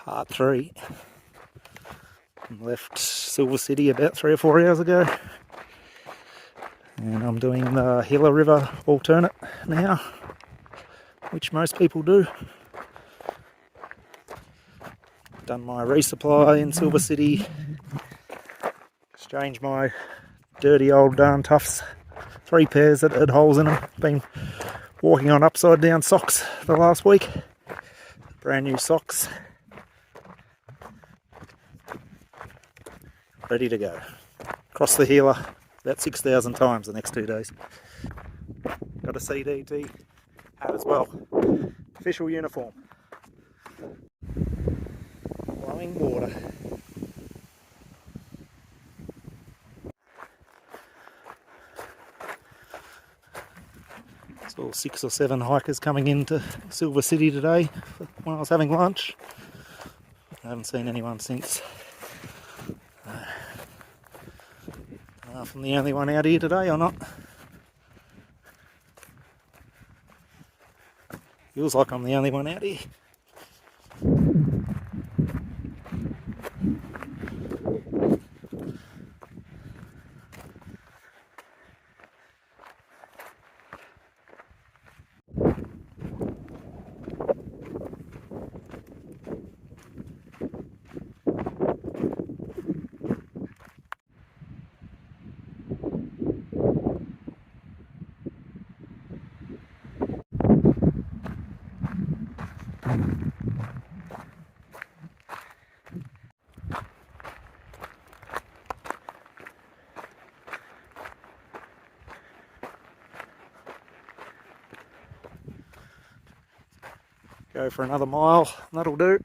part 3. Left Silver City about 3 or 4 hours ago, and I'm doing the Gila River alternate now, which most people do. Done my resupply in Silver City, exchanged my dirty old darn Tufts 3 pairs that had holes in them. Been walking on upside down socks the last week, brand new socks. Ready to go. Cross the Gila about 6,000 times the next 2 days. Got a CDT hat as well. Official uniform. Flowing water. Saw 6 or 7 hikers coming into Silver City today when I was having lunch. I haven't seen anyone since. If I'm the only one out here today or not. Feels like I'm the only one out here. Go for another mile, that'll do.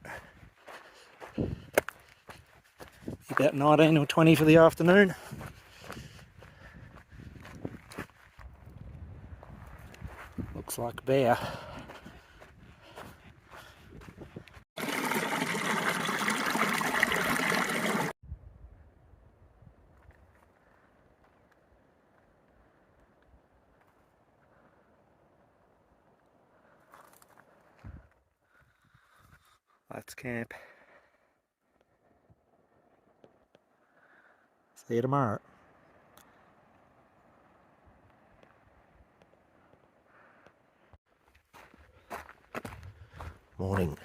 About 19 or 20 for the afternoon. Looks like bear. That's camp. See you tomorrow. Morning.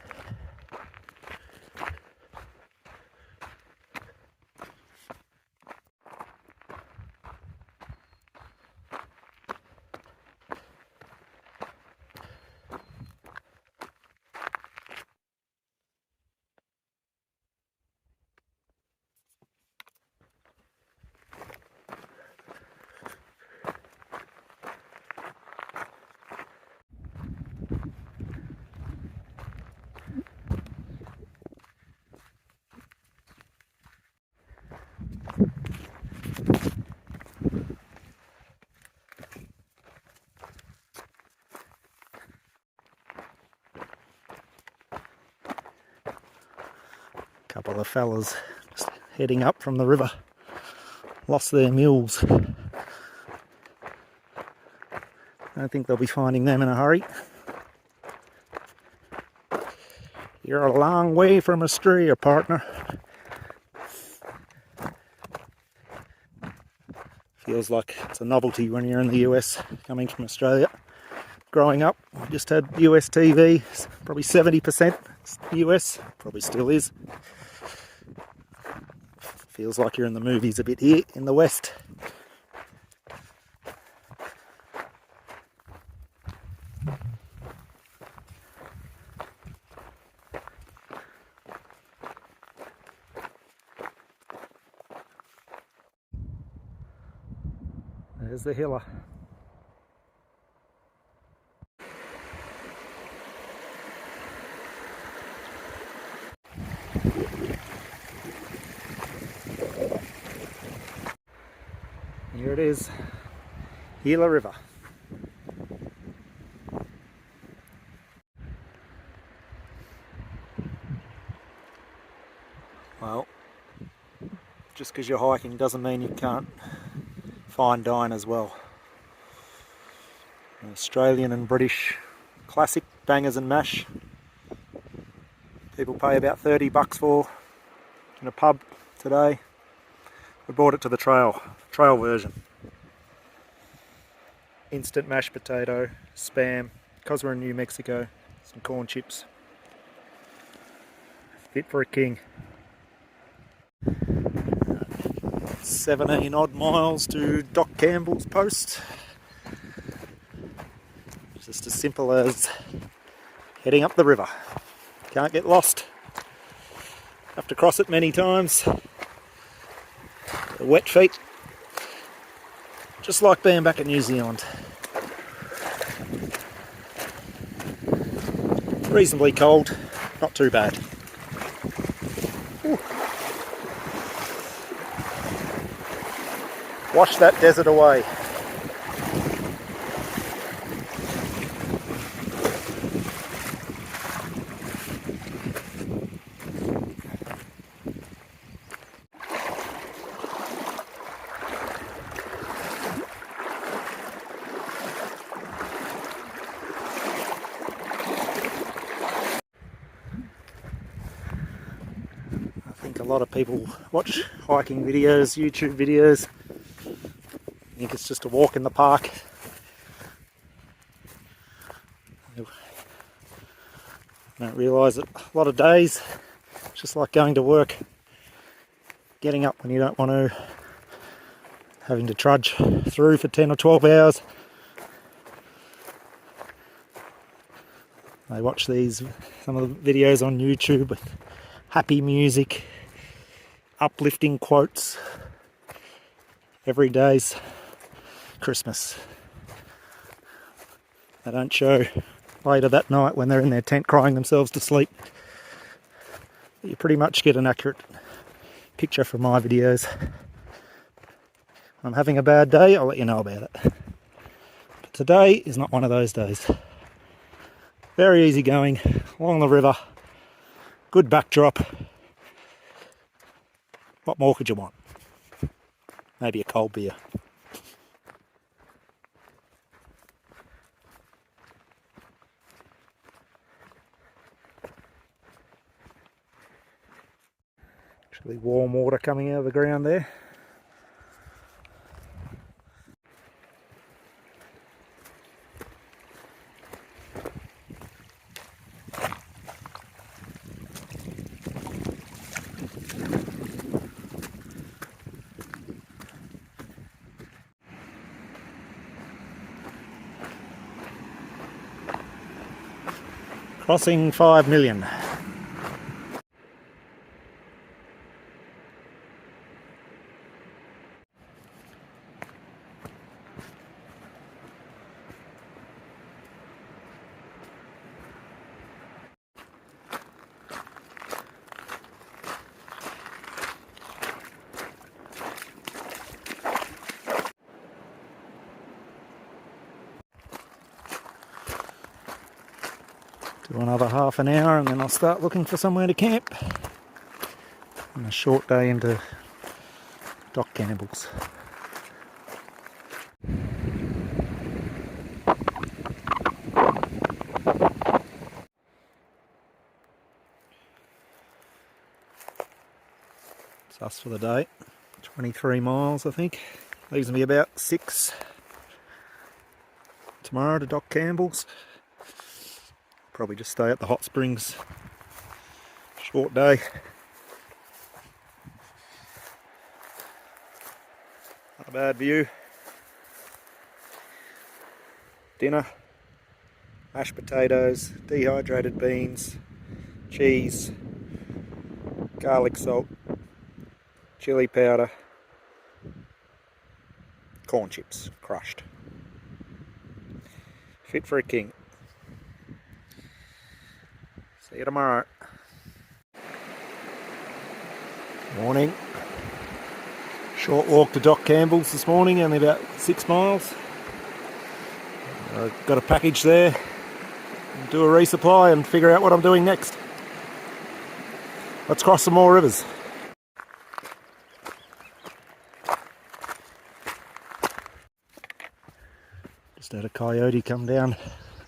Couple of fellas just heading up from the river, lost their mules. I don't think they'll be finding them in a hurry. You're a long way from Australia, partner. Feels like it's a novelty when you're in the US, coming from Australia. Growing up, we just had US TV, probably 70% US, probably still is. Feels like you're in the movies a bit here in the West. There's the Gila. Here it is, Gila River. Well, just because you're hiking doesn't mean you can't fine dine as well. Australian and British classic bangers and mash. people pay about $30 for in a pub today. We brought it to the trail version. Instant mashed potato, spam, because we're in New Mexico, some corn chips. Fit for a king. 17 odd miles to Doc Campbell's post. Just as simple as heading up the river. Can't get lost. Have to cross it many times. The wet feet. Just like being back in New Zealand. Reasonably cold, not too bad. Ooh. Wash that desert away. A lot of people watch hiking videos, YouTube videos. I think it's just a walk in the park. I don't realise that a lot of days it's just like going to work, getting up when you don't want to, having to trudge through for 10 or 12 hours. I watch some of the videos on YouTube with happy music, uplifting quotes. Every day's Christmas. They don't show later that night when they're in their tent crying themselves to sleep. You pretty much get an accurate picture from my videos. I'm having a bad day, I'll let you know about it. But today is not one of those days. Very easy going, along the river, good backdrop. What more could you want? Maybe a cold beer. Actually warm water coming out of the ground there. Crossing 5 million. Do another half an hour and then I'll start looking for somewhere to camp. And a short day into Doc Campbell's. It's us for the day. 23 miles I think. Leaves me about 6 tomorrow to Doc Campbell's. Probably just stay at the hot springs. Short day. Not a bad view. Dinner. Mashed potatoes, dehydrated beans, cheese, garlic salt, chili powder, corn chips, crushed. Fit for a king. See you tomorrow. Morning. Short walk to Doc Campbell's this morning, only about 6 miles. I've got a package there. Do a resupply and figure out what I'm doing next. Let's cross some more rivers. Just had a coyote come down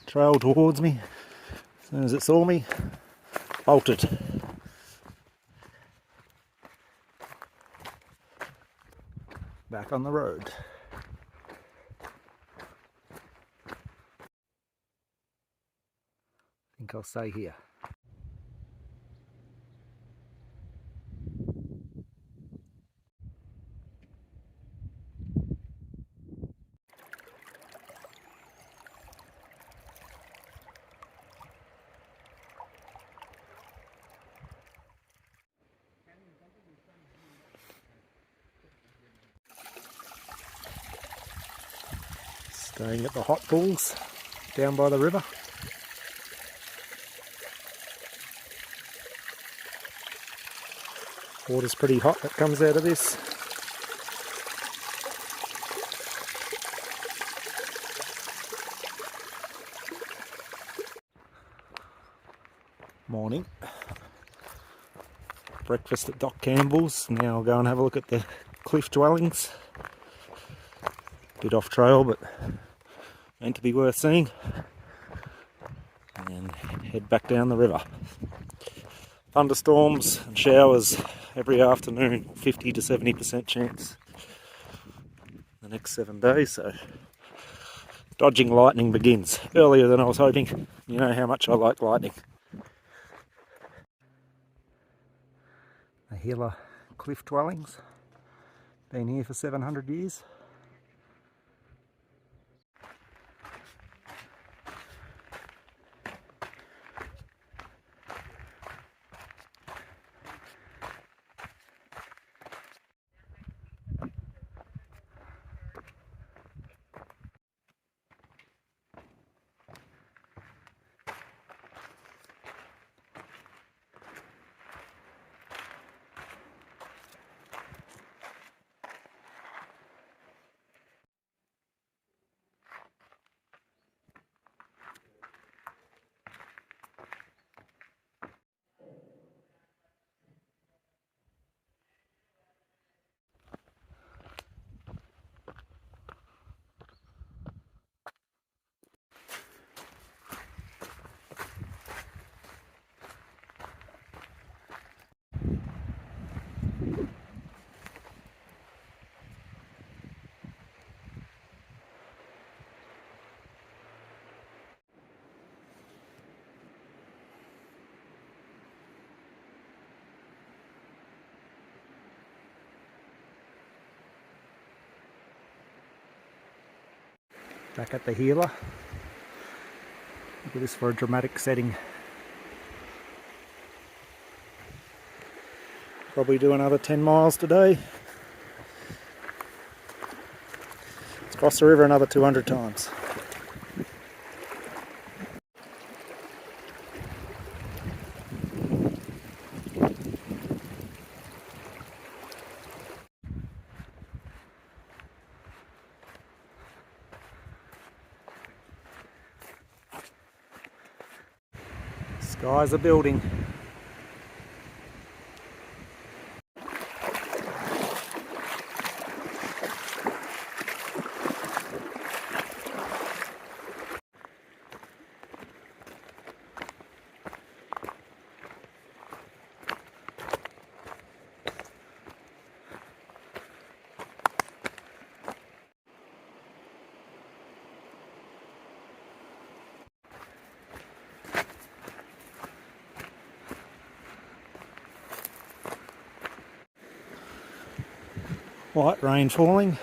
trail towards me. As soon as it saw me, bolted. Back on the road. I think I'll stay here. Staying at the hot pools down by the river. Water's pretty hot that comes out of this. Morning. Breakfast at Doc Campbell's. Now I'll go and have a look at the cliff dwellings. Bit off trail, but meant to be worth seeing. And head back down the river. Thunderstorms and showers every afternoon, 50 to 70% chance the next 7 days, so dodging lightning begins earlier than I was hoping. You know how much I like lightning. The Gila cliff dwellings, been here for 700 years. Back at the Gila. Look at this for a dramatic setting. Probably do another 10 miles today. Let's cross the river another 200 times. Skies are building. Light rain falling.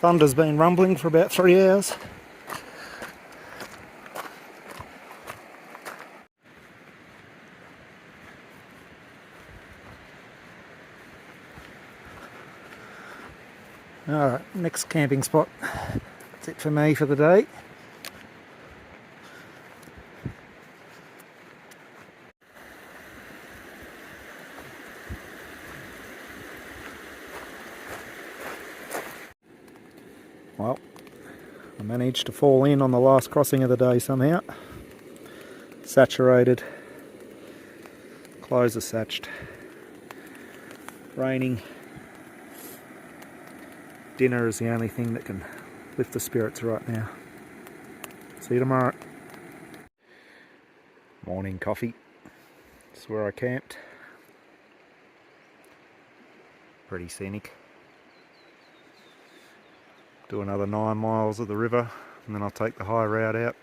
Thunder's been rumbling for about 3 hours. Alright, next camping spot. That's it for me for the day. Well, I managed to fall in on the last crossing of the day somehow. Saturated. Clothes are satched. Raining. Dinner is the only thing that can lift the spirits right now. See you tomorrow. Morning coffee. This is where I camped. Pretty scenic. Do another 9 miles of the river and then I'll take the high route out.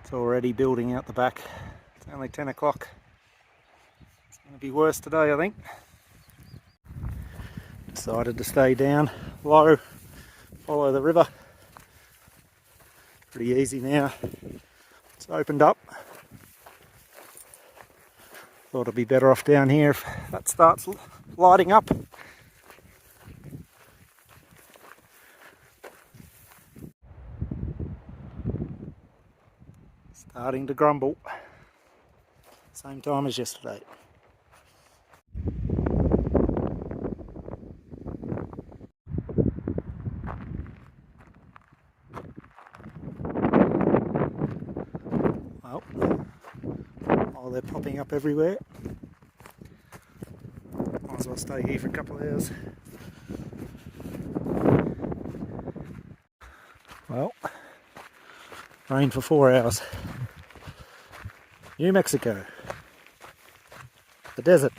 It's already building out the back. It's only 10 o'clock. It's going to be worse today, I think. Decided to stay down low, follow the river. Pretty easy now. It's opened up. Thought it'd be better off down here if that starts lighting up. Starting to grumble. Same time as yesterday. Well, while they're popping up everywhere, might as well stay here for a couple of hours. Well, rain for 4 hours. New Mexico. The desert.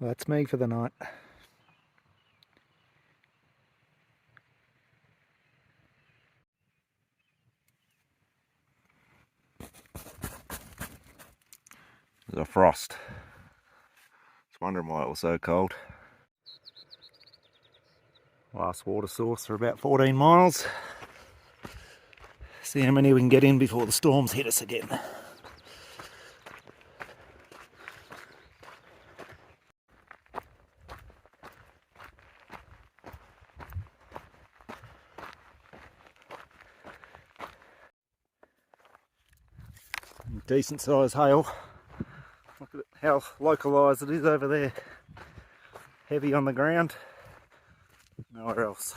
That's me for the night. There's a frost. Just wondering why it was so cold. Last water source for about 14 miles. See how many we can get in before the storms hit us again. Decent sized hail. Look at how localised it is over there. Heavy on the ground. Nowhere else.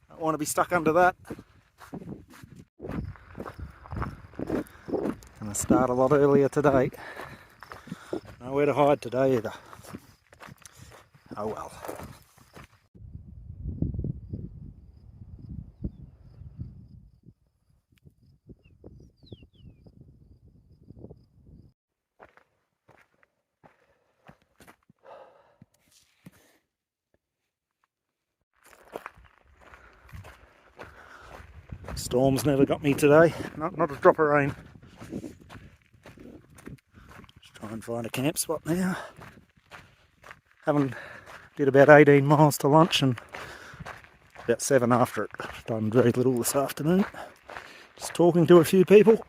Don't want to be stuck under that. Gonna start a lot earlier today. Nowhere to hide today either. Oh well. Storms never got me today. Not a drop of rain. Just try and find a camp spot now. Did about 18 miles to lunch and about 7 after it. Done very little this afternoon. Just talking to a few people.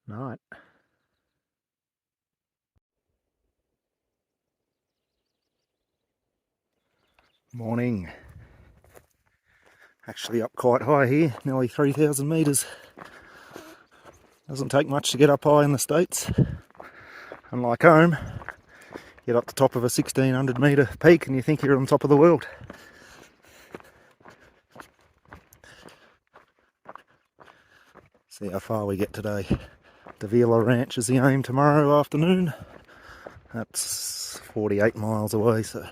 Night. Morning. Actually up quite high here, nearly 3,000 metres. Doesn't take much to get up high in the States. Unlike home, get up the top of a 1,600 metre peak and you think you're on top of the world. See how far we get today. Davila Ranch is the aim tomorrow afternoon. That's 48 miles away, so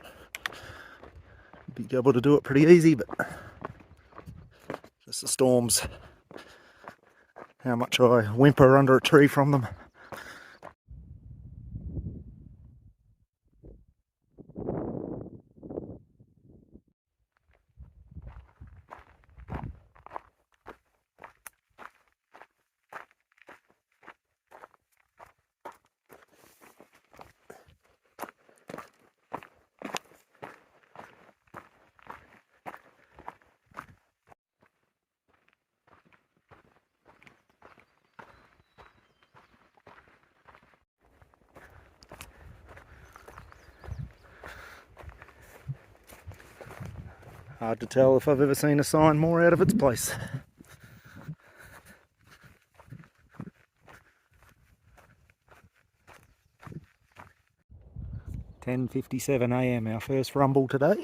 be able to do it pretty easy, but just the storms. How much I whimper under a tree from them. Hard to tell if I've ever seen a sign more out of its place. 10:57 AM, our first rumble today.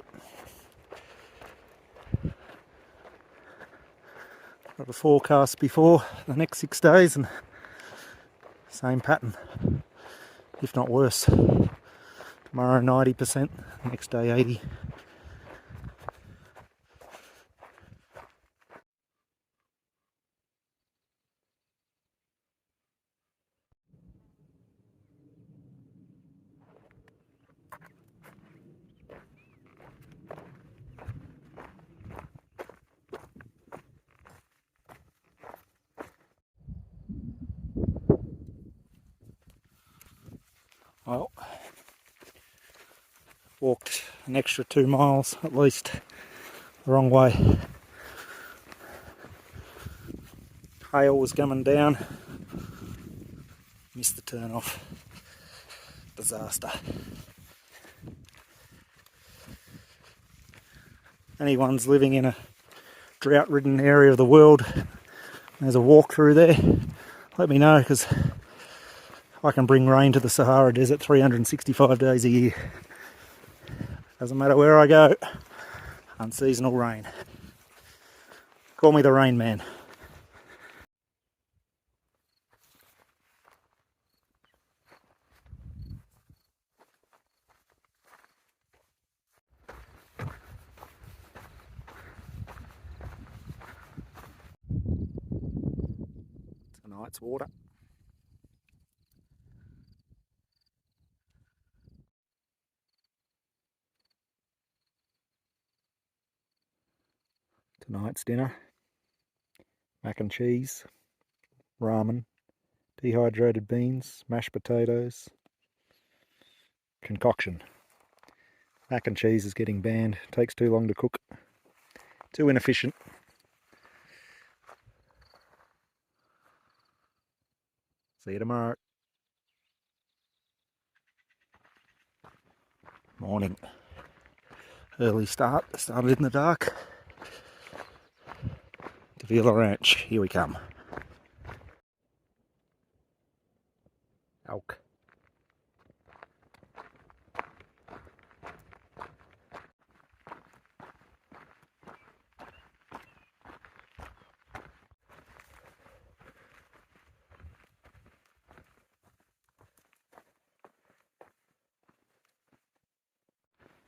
Got a forecast before the next 6 days and same pattern, if not worse. Tomorrow 90%, next day 80%. Well, walked an extra 2 miles at least the wrong way. Hail was coming down, missed the turn off. Disaster. Anyone's living in a drought-ridden area of the world, there's a walk through there, let me know, because I can bring rain to the Sahara Desert 365 days a year. Doesn't matter where I go, unseasonal rain. Call me the Rain Man. Tonight's water. Tonight's dinner: mac and cheese, ramen, dehydrated beans, mashed potatoes, concoction. Mac and cheese is getting banned, takes too long to cook, too inefficient. See you tomorrow. Morning. Early start, started in the dark. Davila Ranch, here we come. Elk.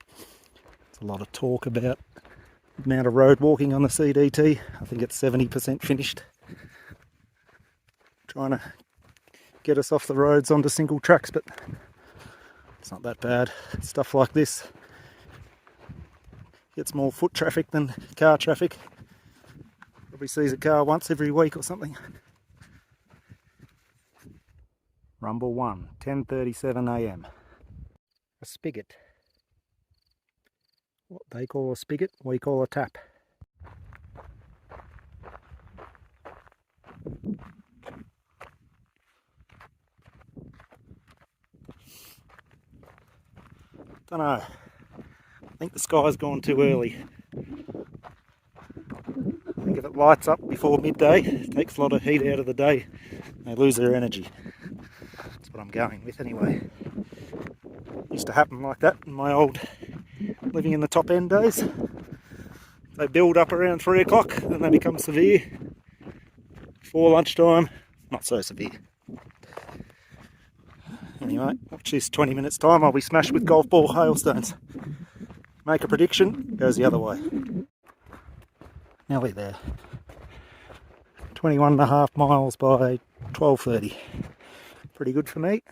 There's a lot of talk about the amount of road walking on the CDT. I think it's 70% finished. Trying to get us off the roads onto single tracks, but it's not that bad. Stuff like this gets more foot traffic than car traffic. Probably sees a car once every week or something. Rumble 1, 10:37 AM. A spigot. What they call a spigot, we call a tap. Don't know. I think the sky's gone too early. I think if it lights up before midday, it takes a lot of heat out of the day. They lose their energy. That's what I'm going with anyway. Used to happen like that in my old living in the top end days. They build up around 3 o'clock, then they become severe. Before lunchtime, not so severe. Anyway, watch this 20 minutes time, I'll be smashed with golf ball hailstones. Make a prediction, goes the other way. Nearly there. 21.5 miles by 12:30. Pretty good for me.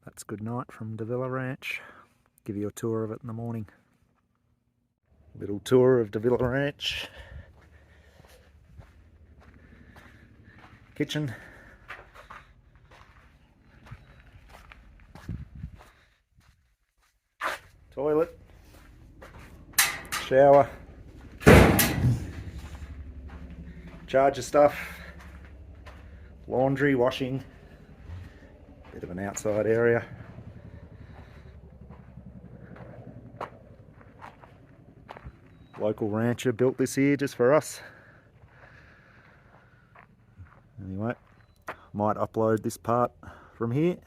That's good night from Davila Ranch. give you a tour of it in the morning. Little tour of the Villa Ranch. Kitchen. Toilet. Shower. Charge of stuff. Laundry, washing. Bit of an outside area. Local rancher built this here just for us. Anyway, might upload this part from here.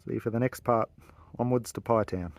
See you for the next part. Onwards to Pie Town.